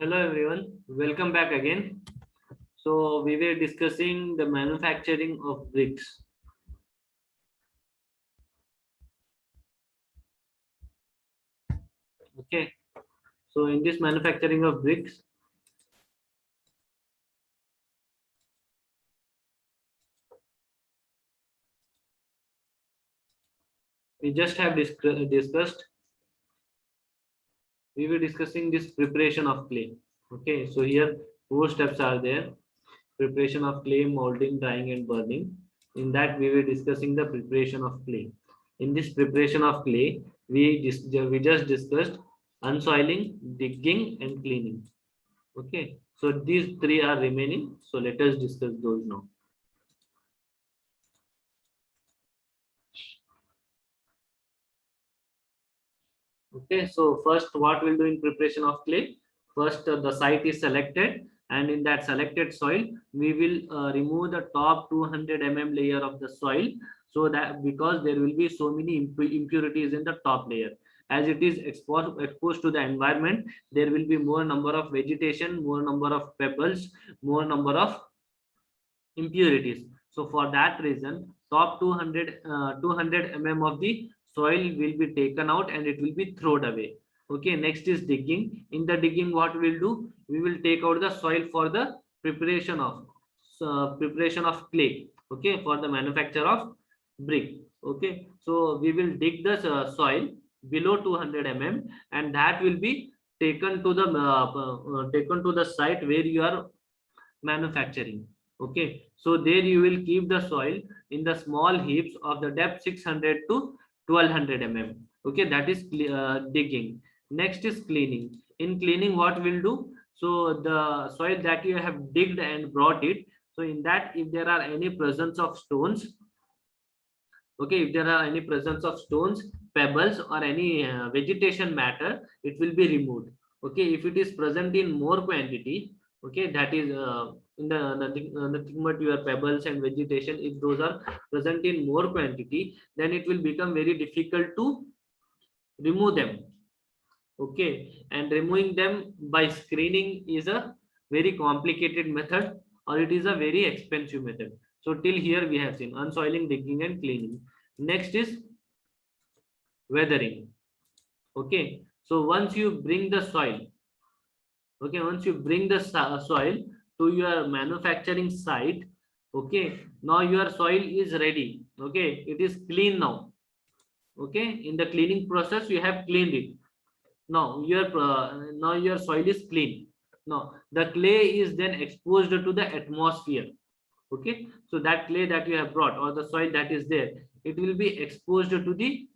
Hello everyone, welcome back again. So we were discussing the manufacturing of bricks. Okay, so in this manufacturing of bricks, we just have discussed. We were discussing this preparation of clay. Okay, so here four steps are there: preparation of clay, molding, drying, and burning. In that, we were discussing the preparation of clay. In this preparation of clay, we just discussed unsoiling, digging, and cleaning. Okay, so these three are remaining. So let us discuss those now. Okay, so first, what we'll do in preparation of clay? First, the site is selected, and in that selected soil, we will remove the top 200 layer of the soil, so that because there will be so many impurities in the top layer. As it is exposed to the environment, there will be more number of vegetation, more number of pebbles, more number of impurities. So for that reason, top 200 of the soil will be taken out and it will be thrown away. Okay, next is digging. In the digging, what we'll do, we will take out the soil for the preparation of clay. Okay, for the manufacture of brick. Okay, so we will dig the soil below 200 and that will be taken to the site where you are manufacturing. Okay, so there you will keep the soil in the small heaps of the depth 600 to 1200 Okay, that is digging. Next is cleaning. In cleaning, what we'll do, so the soil that you have digged and brought it, so in that, if there are any presence of stones, okay, if there are any presence of stones, pebbles, or any vegetation matter, it will be removed. Okay, if it is present in more quantity, okay, that is in the nothing but your pebbles and vegetation, if those are present in more quantity, then it will become very difficult to remove them. Okay, and removing them by screening is a very complicated method, or it is a very expensive method. So till here we have seen unsoiling, digging, and cleaning. Next is weathering. Okay, so once you bring the soil, okay, once you bring the soil to your manufacturing site, okay, now your soil is ready. Okay, it is clean now. Okay, in the cleaning process you have cleaned it. Now your soil is clean. Now the clay is then exposed to the atmosphere. Okay, so that clay that you have brought, or the soil that is there, it will be exposed to the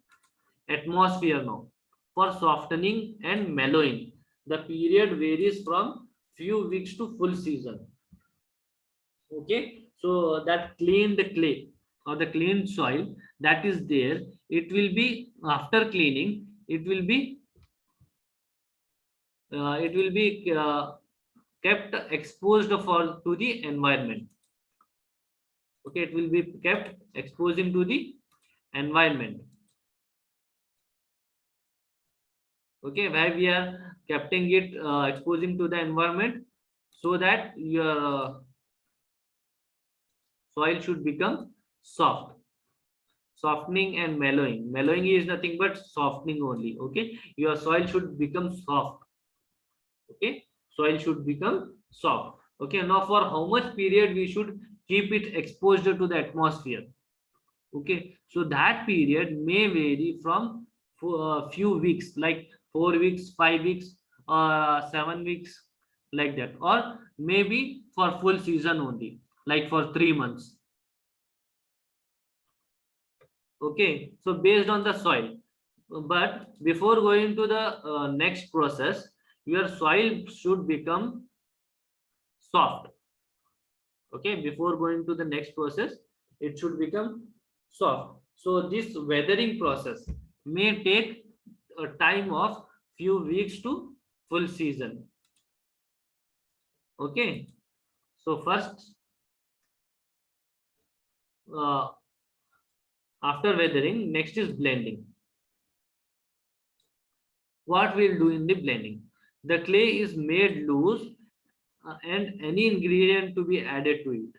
atmosphere now for softening and mellowing. The period varies from few weeks to full season. Okay, so that cleaned clay or the cleaned soil that is there, it will be after cleaning, it will be kept exposed for to the environment. Okay, it will be kept exposing to the environment. Okay, why we are keeping it exposing to the environment, so that your soil should become soft. Softening and mellowing is nothing but softening only. Okay, your soil should become soft. Okay, soil should become soft. Okay, now for how much period we should keep it exposed to the atmosphere? Okay, so that period may vary from a few weeks, like 4 weeks, 5 weeks, 7 weeks, like that, or maybe for full season only, like for 3 months. Okay, so based on the soil. But before going to the next process, your soil should become soft. Okay, before going to the next process, it should become soft. So this weathering process may take a time of few weeks to full season. Okay, so first, uh, after weathering, next is blending. What we'll do in the blending? The clay is made loose, and any ingredient to be added to it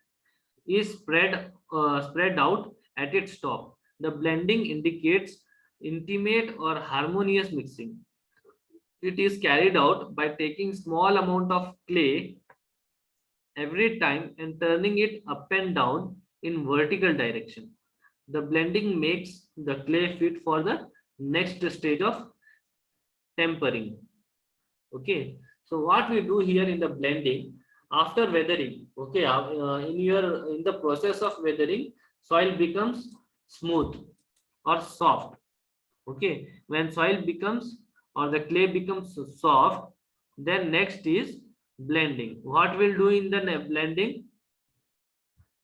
is spread out at its top. The blending indicates intimate or harmonious mixing. It is carried out by taking small amount of clay every time and turning it up and down in vertical direction. The blending makes the clay fit for the next stage of tempering. Okay, so what we do here in the blending, after weathering, okay, in the process of weathering, soil becomes smooth or soft. Okay, when soil becomes or the clay becomes soft, then next is blending. What we'll do in the blending,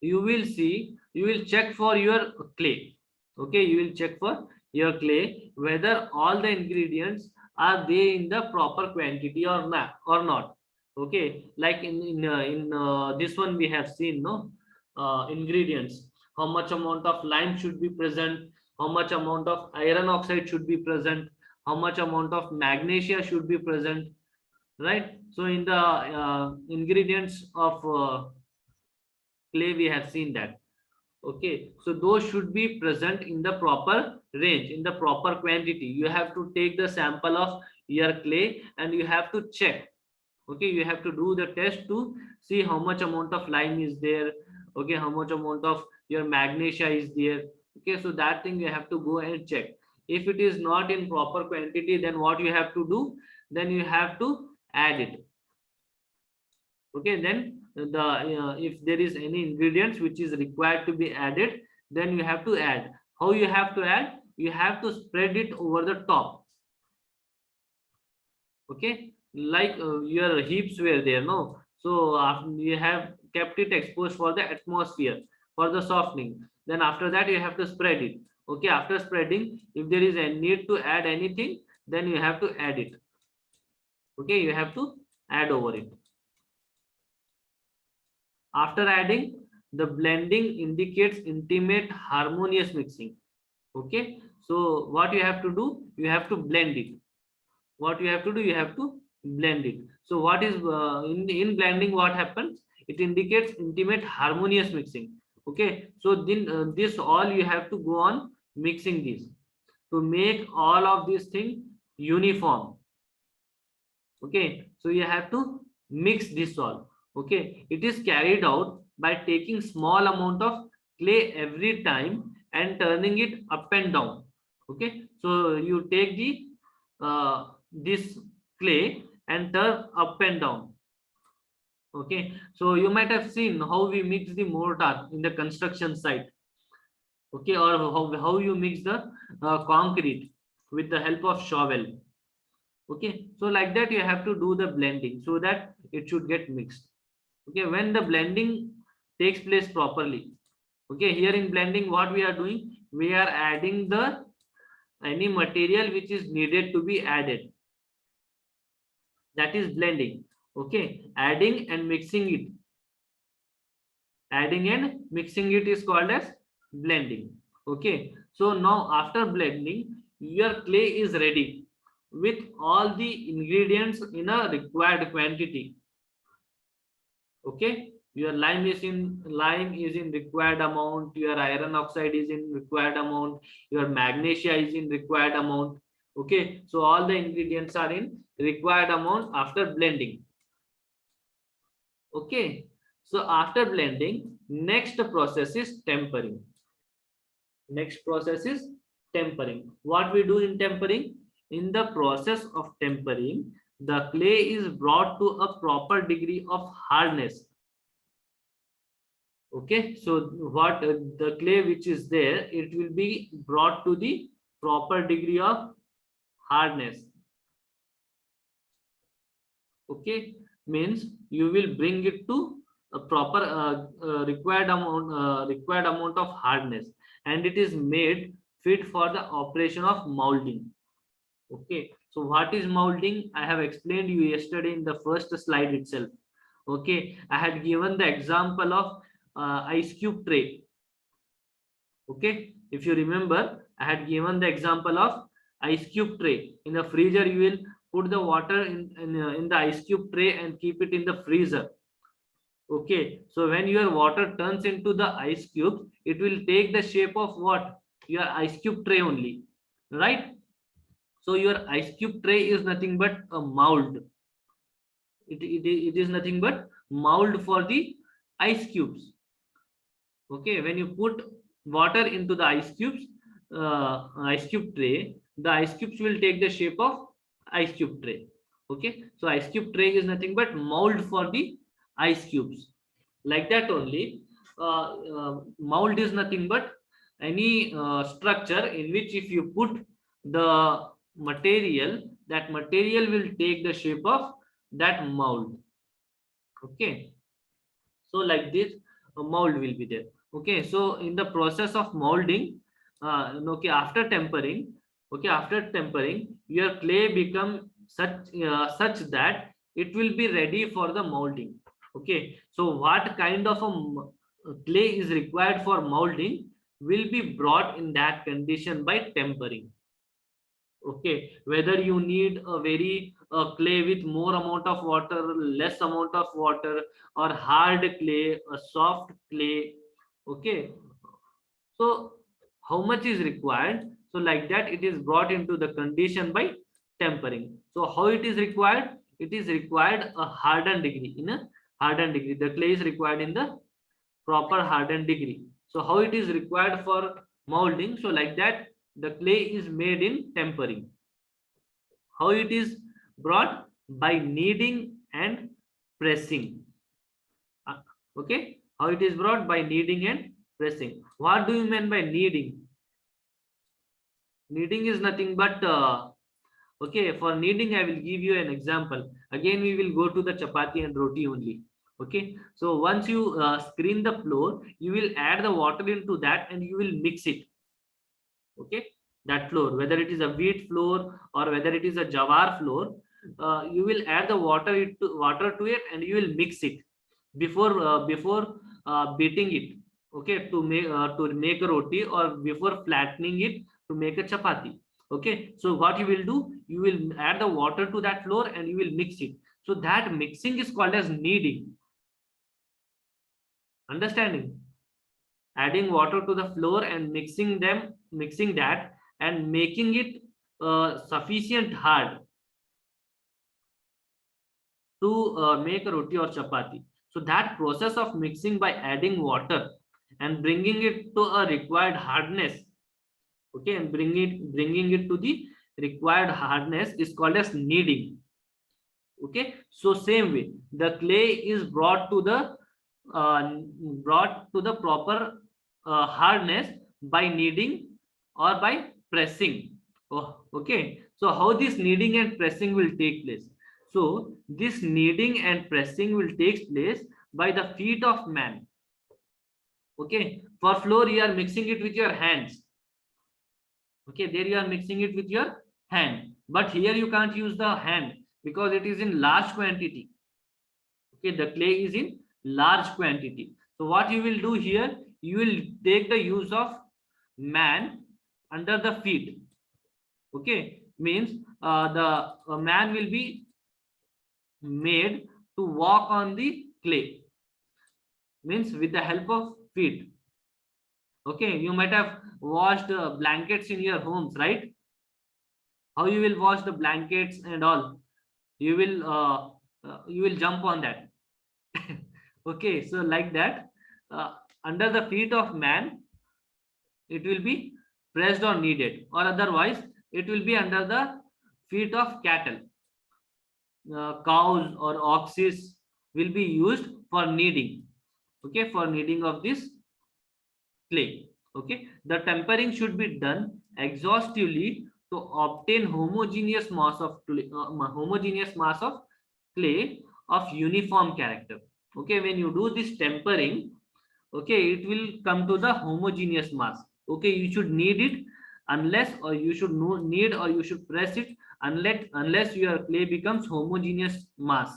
you will check for your clay. Okay, you will check for your clay whether all the ingredients are they in the proper quantity or not. Okay, like in this one we have seen, no, ingredients, how much amount of lime should be present, how much amount of iron oxide should be present, how much amount of magnesia should be present, right? So in the ingredients of clay we have seen that. Okay, so those should be present in the proper range, in the proper quantity. You have to take the sample of your clay and you have to check. Okay, you have to do the test to see how much amount of lime is there. Okay, how much amount of your magnesia is there. Okay, so that thing you have to go and check. If it is not in proper quantity, then what you have to do, then you have to add it. Okay, then if there is any ingredients which is required to be added, then you have to add. How you have to add? You have to spread it over the top. Okay, like your heaps were there, no, so you have kept it exposed for the atmosphere for the softening. Then after that you have to spread it. Okay, after spreading, if there is a need to add anything, then you have to add it. Okay, you have to add over it. After adding, the blending indicates intimate harmonious mixing. Okay, so what you have to do, you have to blend it. What you have to do, you have to blend it. So what is in blending, what happens? It indicates intimate harmonious mixing. Okay, so then this all you have to go on mixing this to make all of these things uniform. Okay, so you have to mix this all. Okay, it is carried out by taking small amount of clay every time and turning it up and down. Okay, so you take the this clay and turn up and down. Okay, so you might have seen how we mix the mortar in the construction site. Okay, or how you mix the concrete with the help of shovel. Okay, so like that you have to do the blending so that it should get mixed. Okay, when the blending takes place properly, okay, here in blending what we are doing, we are adding the any material which is needed to be added, that is blending. Okay, adding and mixing it, adding and mixing it is called as blending. Okay, so now after blending, your clay is ready with all the ingredients in a required quantity. Okay, your lime is in required amount, your iron oxide is in required amount, your magnesia is in required amount. Okay, so all the ingredients are in required amount after blending. Okay, so after blending, next process is tempering. Next process is tempering. What we do in tempering? In the process of tempering, the clay is brought to a proper degree of hardness. Okay, so what the clay which is there, it will be brought to the proper degree of hardness. Okay, means you will bring it to a proper required amount of hardness, and it is made fit for the operation of molding. Okay, so what is molding? I have explained you yesterday in the first slide itself. Okay, I had given the example of ice cube tray. Okay, if you remember, I had given the example of ice cube tray. In the freezer, you will put the water in the ice cube tray and keep it in the freezer. Okay, so when your water turns into the ice cubes, it will take the shape of what? Your ice cube tray only, right? So your ice cube tray is nothing but a mold. It is nothing but mold for the ice cubes. Okay, when you put water into the ice cube tray, the ice cubes will take the shape of ice cube tray. Okay, so ice cube tray is nothing but mold for the ice cubes. Like that only, mold is nothing but any structure in which if you put the material, that material will take the shape of that mold. Okay, so like this, a mold will be there. Okay, so in the process of molding, okay, after tempering, okay, after tempering, your clay become such that it will be ready for the molding. Okay, so what kind of a clay is required for molding will be brought in that condition by tempering. Okay, whether you need a very clay with more amount of water, less amount of water, or hard clay, a soft clay. Okay, so how much is required? So like that it is brought into the condition by tempering. So how it is required? It is required a hardened degree. In a hardened degree, the clay is required in the proper hardened degree. So how it is required for molding? So like that the clay is made in tempering. How it is brought? By kneading and pressing. Okay, how it is brought? By kneading and pressing. What do you mean by kneading? Kneading is nothing but okay, for kneading I will give you an example. Again we will go to the chapati and roti only. Okay, so once you screen the flour, you will add the water into that and you will mix it. Okay, that flour, whether it is a wheat flour or whether it is a jawar flour, you will add the water to it and you will mix it before beating it. Okay, to make a roti, or before flattening it to make a chapati. Okay, so what you will do, you will add the water to that flour and you will mix it. So that mixing is called as kneading. Understanding? Adding water to the flour and mixing that and making it sufficient hard to make a roti or chapati. So that process of mixing by adding water and bringing it to a required hardness, okay, and bringing it to the required hardness is called as kneading. Okay, so same way the clay is brought to the proper hardness by kneading or by pressing. Oh, okay, so how this kneading and pressing will take place? So this kneading and pressing will take place by the feet of man. Okay, for flour you are mixing it with your hands. Okay, there you are mixing it with your hand, but here you can't use the hand because it is in large quantity. Okay, the clay is in large quantity. So what you will do here, you will take the use of man under the feet. Okay, means the man will be made to walk on the clay, means with the help of feet. Okay, you might have washed blankets in your homes, right? How you will wash the blankets and all? You will jump on that. Okay, so like that, under the feet of man it will be pressed or kneaded, or otherwise it will be under the feet of cattle. Cows or oxes will be used for kneading. Okay, for kneading of this clay. Okay, the tempering should be done exhaustively to obtain homogeneous mass of clay of uniform character. Okay, when you do this tempering, okay, it will come to the homogeneous mass. Okay, you should knead it unless, or you should knead or you should press it unless your clay becomes homogeneous mass.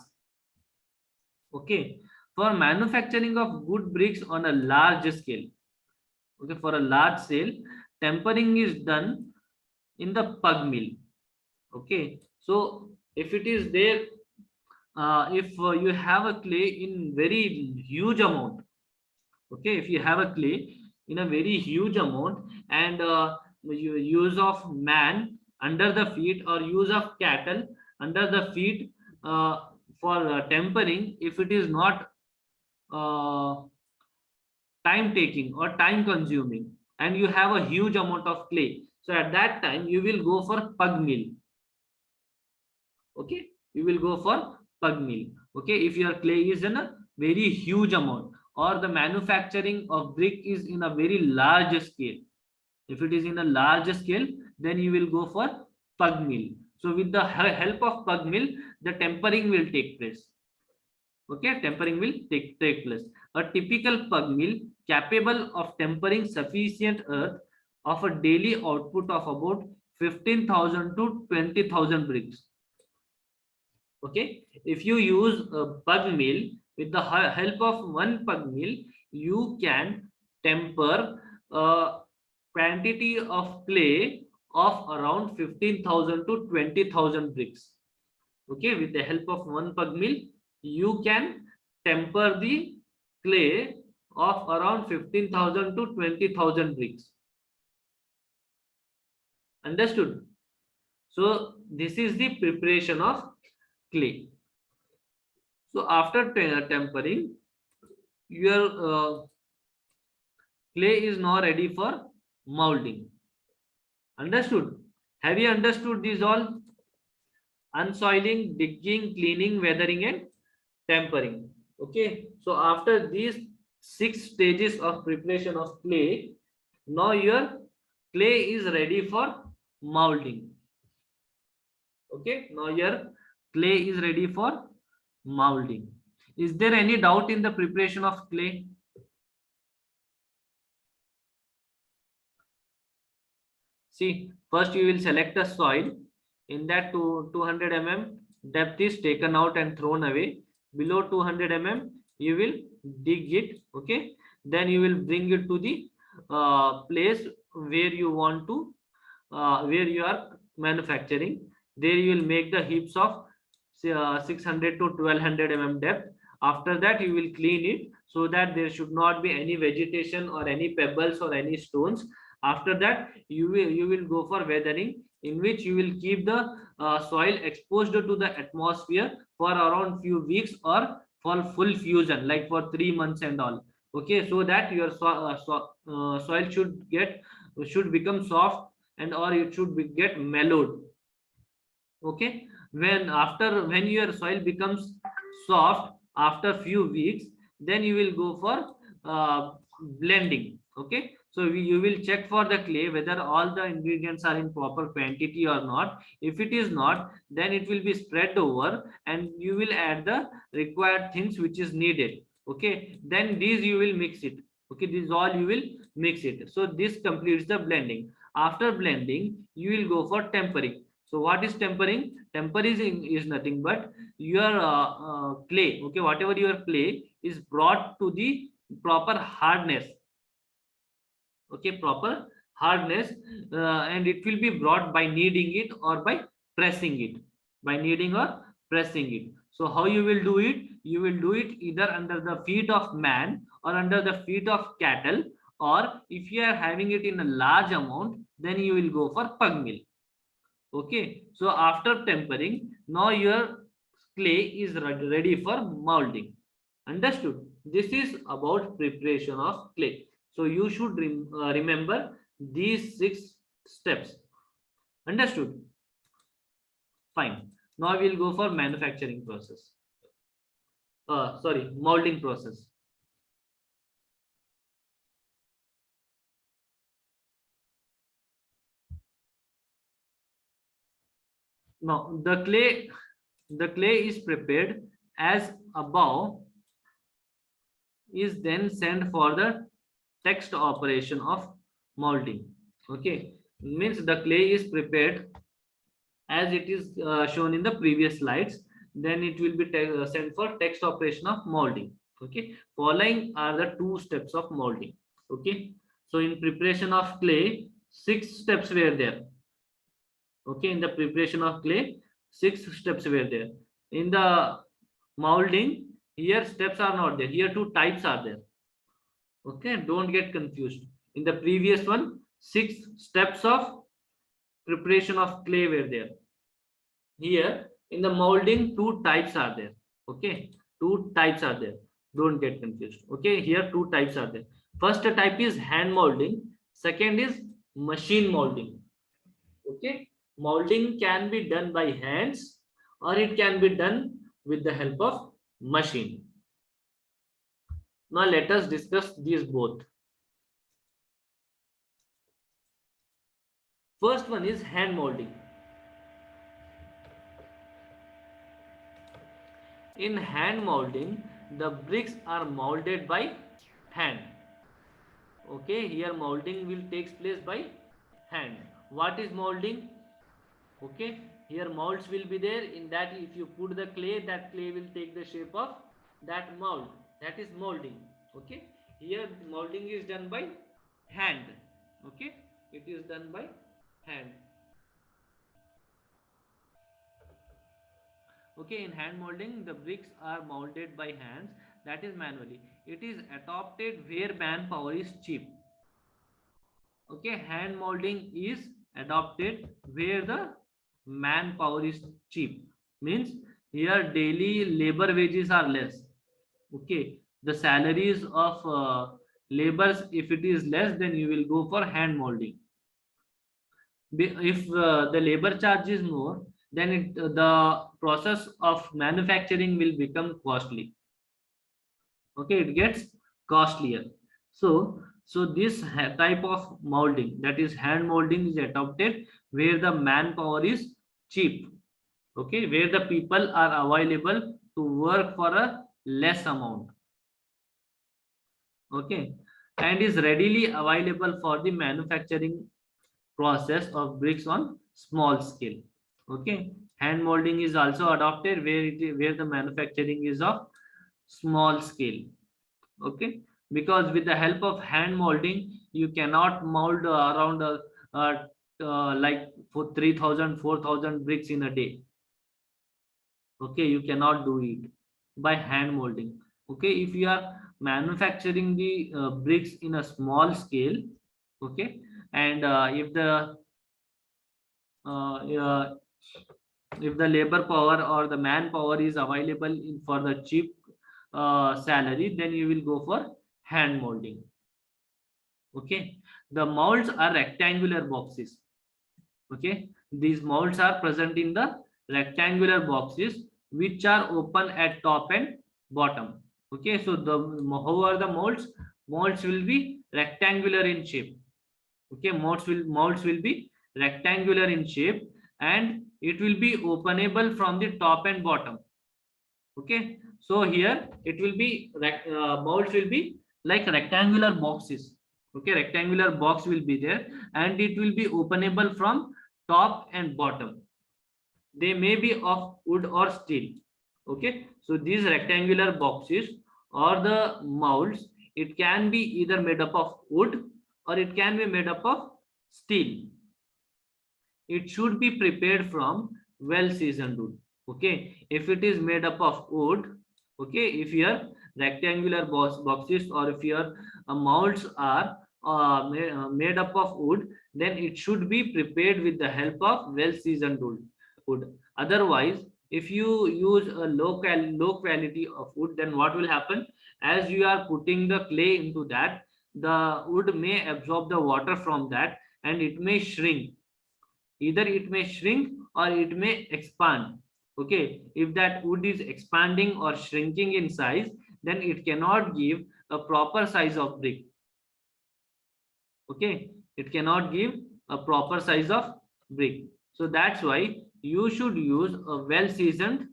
Okay, for manufacturing of good bricks on a large scale, okay, for a large scale, tempering is done in the pug mill. Okay, so if it is there, if you have a clay in very huge amount, okay, if you have a clay in a very huge amount, and use of man under the feet or use of cattle under the feet for tempering, if it is not uh, time taking or time consuming, and you have a huge amount of clay, so at that time you will go for pug mill. Okay, you will go for pug mill. Okay, if your clay is in a very huge amount, or the manufacturing of brick is in a very large scale, if it is in a large scale, then you will go for pug mill. So with the help of pug mill, the tempering will take place. Okay, tempering will take place. A typical pug mill capable of tempering sufficient earth of a daily output of about 15,000 to 20,000 bricks. Okay, if you use a pug mill, with the help of one pug mill, you can temper a quantity of clay of around 15,000 to 20,000 bricks. Okay, with the help of one pug mill, you can temper the clay of around 15,000 to 20,000 bricks. Understood? So this is the preparation of clay. So after tempering, your clay is now ready for molding. Understood? Have you understood this all? Unsoiling, digging, cleaning, weathering, and tempering. Okay, so after these 6 stages of preparation of clay, now your clay is ready for molding. Okay, now your clay is ready for molding. Is there any doubt in the preparation of clay? See, first you will select a soil. In that 200 mm, depth is taken out and thrown away. Below 200 mm, you will dig it. Okay, then you will bring it to the place where you want to, where you are manufacturing. There you will make the heaps of 600 to 1200 mm depth. After that, you will clean it so that there should not be any vegetation or any pebbles or any stones. After that, you will go for weathering, in which you will keep the soil exposed to the atmosphere for around few weeks, or for full fusion, like for 3 months and all. Okay, so that your soil should become soft, and or it should get mellowed. Okay, when your soil becomes soft after few weeks, then you will go for blending. Okay, so you will check for the clay whether all the ingredients are in proper quantity or not. If it is not, then it will be spread over, and you will add the required things which is needed. Okay, then these you will mix it. Okay, this all you will mix it. So this completes the blending. After blending, you will go for tempering. So what is tempering? Tempering is nothing but your clay. Okay, whatever your clay is brought to the proper hardness. Okay, proper hardness, and it will be brought by kneading it or by pressing it. By kneading or pressing it. So how you will do it? You will do it either under the feet of man or under the feet of cattle, or if you are having it in a large amount, then you will go for pug mill. Okay, so after tempering, now your clay is ready for molding. Understood? This is about preparation of clay. So you should remember these 6 steps. Understood? Fine. Now we'll go for manufacturing process. Sorry, molding process. Now the clay is prepared as above, is then sent for the text operation of molding. Okay, means the clay is prepared as it is shown in the previous slides, then it will be sent for text operation of molding. Okay, following are the 2 steps of molding. Okay, so in preparation of clay, 6 steps were there. Okay, in the preparation of clay, 6 steps were there. In the molding, here steps are not there, here 2 types are there. Okay, don't get confused. In the previous one, 6 steps of preparation of clay were there. Here in the molding, 2 types are there. Okay, 2 types are there, don't get confused. Okay, here 2 types are there. First type is hand molding, second is machine molding. Okay, molding can be done by hands or it can be done with the help of machine. Now let us discuss these both. First one is hand molding. In hand molding, the bricks are molded by hand. Okay, here molding will takes place by hand. What is molding? Okay, here molds will be there. In that, if you put the clay, that clay will take the shape of that mold. That is molding. Okay, here molding is done by hand. Okay, it is done by hand. Okay, in hand molding, the bricks are molded by hands, that is manually. It is adopted where manpower is cheap. Okay, hand molding is adopted where the manpower is cheap. Means here daily labor wages are less. Okay, the salaries of labors, if it is less, then you will go for hand molding. If the labor charge is more, then the process of manufacturing will become costly. Okay, it gets costlier. So this type of molding, that is hand molding, is adopted where the manpower is cheap. Okay, where the people are available to work for a less amount. Okay, and is readily available for the manufacturing process of bricks on small scale. Okay, hand molding is also adopted where the manufacturing is of small scale. Okay, because with the help of hand molding, you cannot mold around like for 3000 4000 bricks in a day. Okay, you cannot do it by hand molding. Okay, if you are manufacturing the bricks in a small scale, okay, and uh, uh, if the labor power or the manpower is available for the cheap salary, then you will go for hand molding. Okay, the molds are rectangular boxes. Okay, these molds are present in the rectangular boxes which are open at top and bottom. Okay, so how are the molds? Molds will be rectangular in shape. Okay, molds will be rectangular in shape, and it will be openable from the top and bottom. Okay, so here it will be molds will be like rectangular boxes. Okay, rectangular box will be there, and it will be openable from top and bottom. They may be of wood or steel. Okay, so these rectangular boxes or the molds, it can be either made up of wood or it can be made up of steel. It should be prepared from well seasoned wood. Okay, if it is made up of wood, okay, if your rectangular boxes or if your molds are made up of wood, then it should be prepared with the help of well seasoned wood. Otherwise, if you use a low quality of wood, then what will happen? As you are putting the clay into that, the wood may absorb the water from that and it may shrink. Either it may shrink or it may expand. Okay, if that wood is expanding or shrinking in size, then it cannot give a proper size of brick. Okay, it cannot give a proper size of brick. So that's why you should use a well seasoned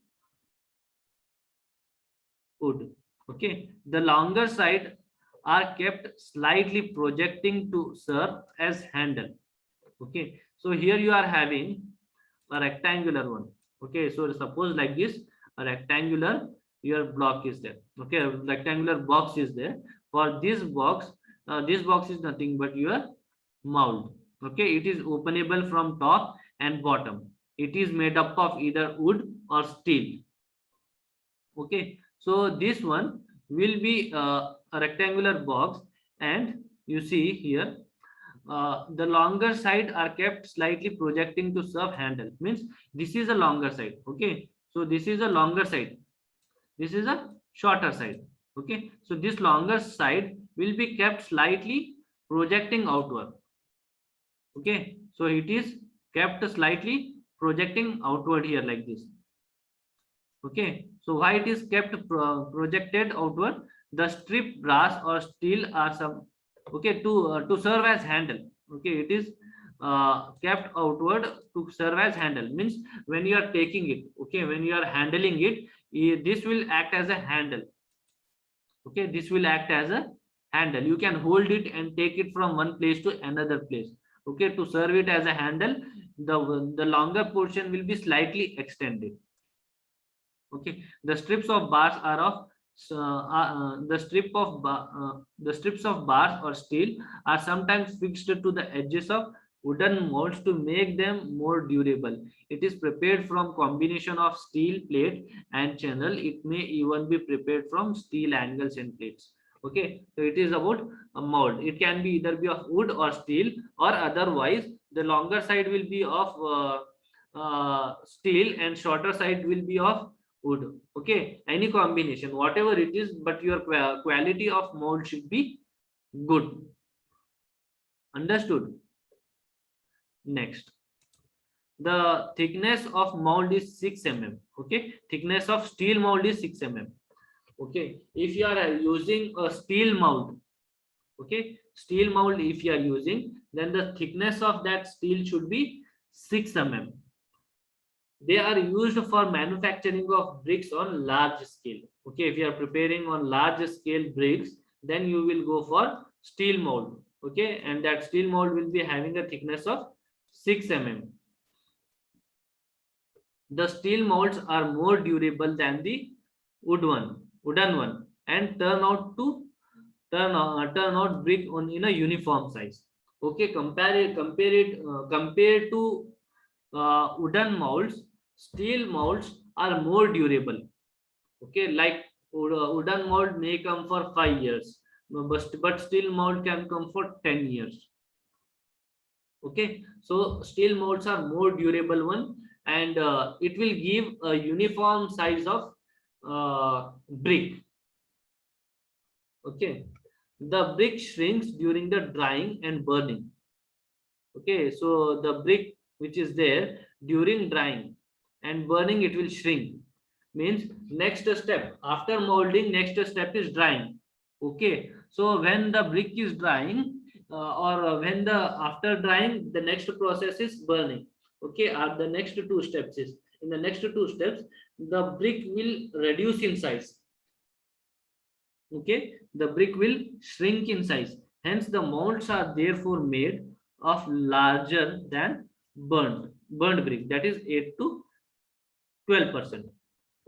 wood. Okay, the longer side are kept slightly projecting to serve as handle. Okay, so here you are having a rectangular one. Okay, so suppose like this, a rectangular your block is there. Okay, a rectangular box is there. For this box is nothing but your mold. Okay, it is openable from top and bottom. it is made up of either wood or steel. Okay, so this one will be a rectangular box, and you see here the longer side are kept slightly projecting to serve handle. Means this is a longer side. Okay, so this is a longer side, this is a shorter side. Okay, so this longer side will be kept slightly projecting outward. Okay, so it is kept slightly projecting outward here like this. Okay, so why it is kept projected outward? The strip brass or steel are some, okay, to serve as handle. Okay, it is kept outward to serve as handle. Means when you are taking it, okay, when you are handling it, this will act as a handle. Okay, this will act as a handle. You can hold it and take it from one place to another place. Okay, to serve it as a handle, the longer portion will be slightly extended. Okay, the strips of bars are of the strips of bars or steel are sometimes fixed to the edges of wooden molds to make them more durable. It is prepared from combination of steel plate and channel. It may even be prepared from steel angles and plates. Okay, so it is about a mold. It can be either be of wood or steel, or otherwise the longer side will be of steel and shorter side will be of wood. Okay, any combination, whatever it is, but your quality of mold should be good. Understood? Next, the thickness of mold is 6 mm. Okay, thickness of steel mold is 6 mm. Okay, if you are using a steel mold, okay, steel mold if you are using, then the thickness of that steel should be 6 mm. They are used for manufacturing of bricks on large scale. Okay, if you are preparing on large scale bricks, then you will go for steel mold. Okay, and that steel mold will be having a thickness of 6 mm. The steel molds are more durable than the wooden one, and turn out brick on in a uniform size. Okay, compared to wooden molds, steel molds are more durable. Okay, like wooden mold may come for 5 years, but steel mold can come for 10 years. Okay, so steel molds are more durable one, and it will give a uniform size of brick. Okay, the brick shrinks during the drying and burning. Okay, so the brick which is there during drying and burning, it will shrink. Means next step after molding, next step is drying. Okay, so when the brick is drying, or when the after drying, the next process is burning. Okay, are the next two steps is, in the next two steps the brick will reduce in size. Okay, the brick will shrink in size, hence the molds are therefore made of larger than burned brick, that is 8 to 12%.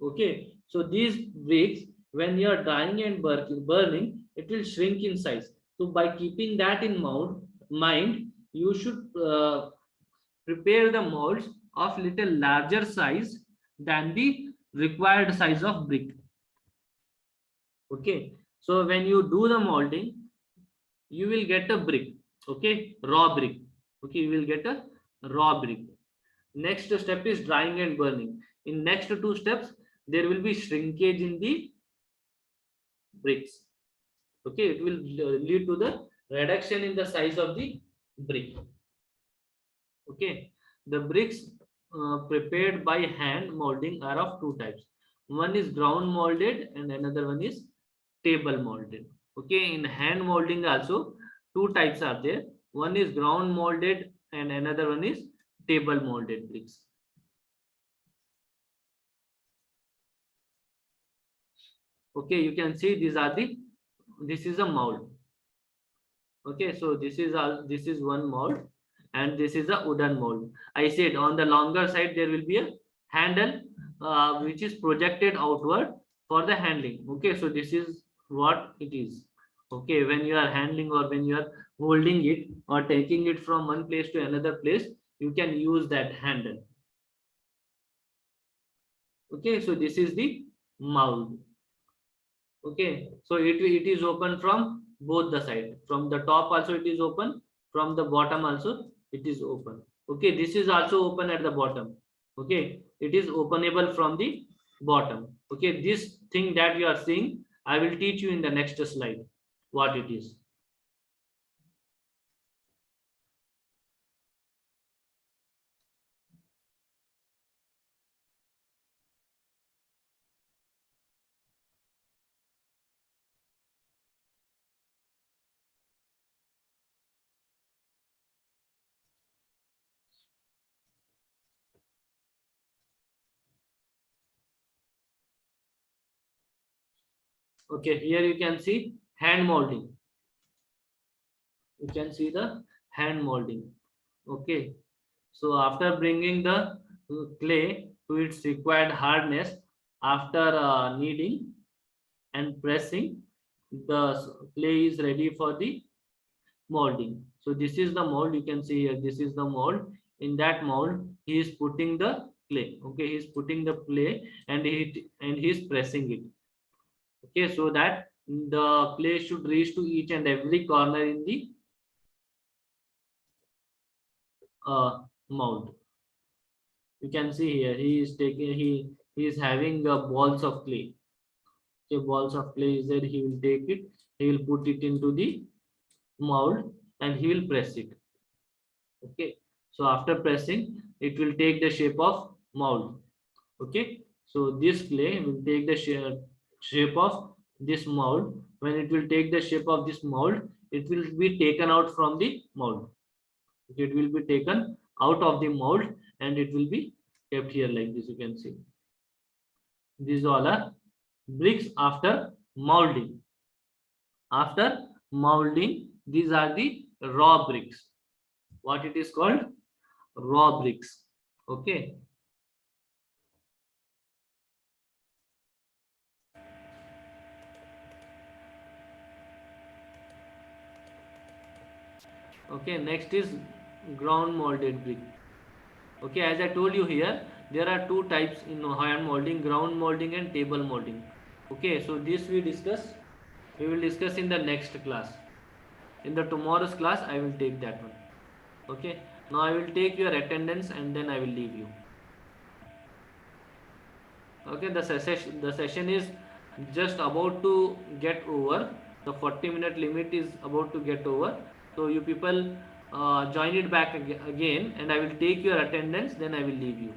Okay, so these bricks, when you are drying and burning, it will shrink in size. So by keeping that in mind, you should prepare the molds of little larger size than the required size of brick. Okay, so when you do the molding, you will get a brick. Okay, raw brick. Okay, you will get a raw brick. Next step is drying and burning. In next two steps, there will be shrinkage in the bricks. Okay, it will lead to the reduction in the size of the brick. Okay, the bricks prepared by hand molding are of two types. One is ground molded and another one is table molded. Okay, in hand molding also two types are there. One is ground molded and another one is table molded bricks. Okay, you can see these are this is a mold. Okay, so this is one mold, and this is a wooden mold. I said on the longer side there will be a handle which is projected outward for the handling. Okay, so this is what it is. Okay, when you are handling or when you are holding it or taking it from one place to another place, you can use that handle. Okay, so this is the mold. Okay, so it is open from both the side. From the top also it is open, from the bottom also it is open. Okay, this is also open at the bottom. Okay, it is openable from the bottom. Okay, this thing that you are seeing, I will teach you in the next slide what it is. Okay, here you can see hand molding. You can see the hand molding. Okay, so after bringing the clay to its required hardness, after kneading and pressing, the clay is ready for the molding. So this is the mold, you can see here, this is the mold. In that mold he is putting the clay. Okay, he is putting the clay and he is pressing it. Okay, so that the clay should reach to each and every corner in the mold. You can see here he is taking, he is having balls of clay. Okay, balls of clay is there, he will take it, he will put it into the mold and he will press it. Okay, so after pressing it will take the shape of mold. Okay, so this clay will take the shape of this mold. When it will take the shape of this mold, it will be taken out from the mold. It will be taken out of the mold and it will be kept here like this. You can see these all are bricks after molding. After molding, these are the raw bricks. What it is called? Raw bricks. Okay. Okay, next is ground molded brick. Okay, as I told you here, there are two types in hand molding: ground molding and table molding. Okay, so this we will discuss in the next class. In the tomorrow's class I will take that one. Okay, now I will take your attendance and then I will leave you. Okay, the session is just about to get over. The 40-minute limit is about to get over, so you people join it back again and I will take your attendance, then I will leave you.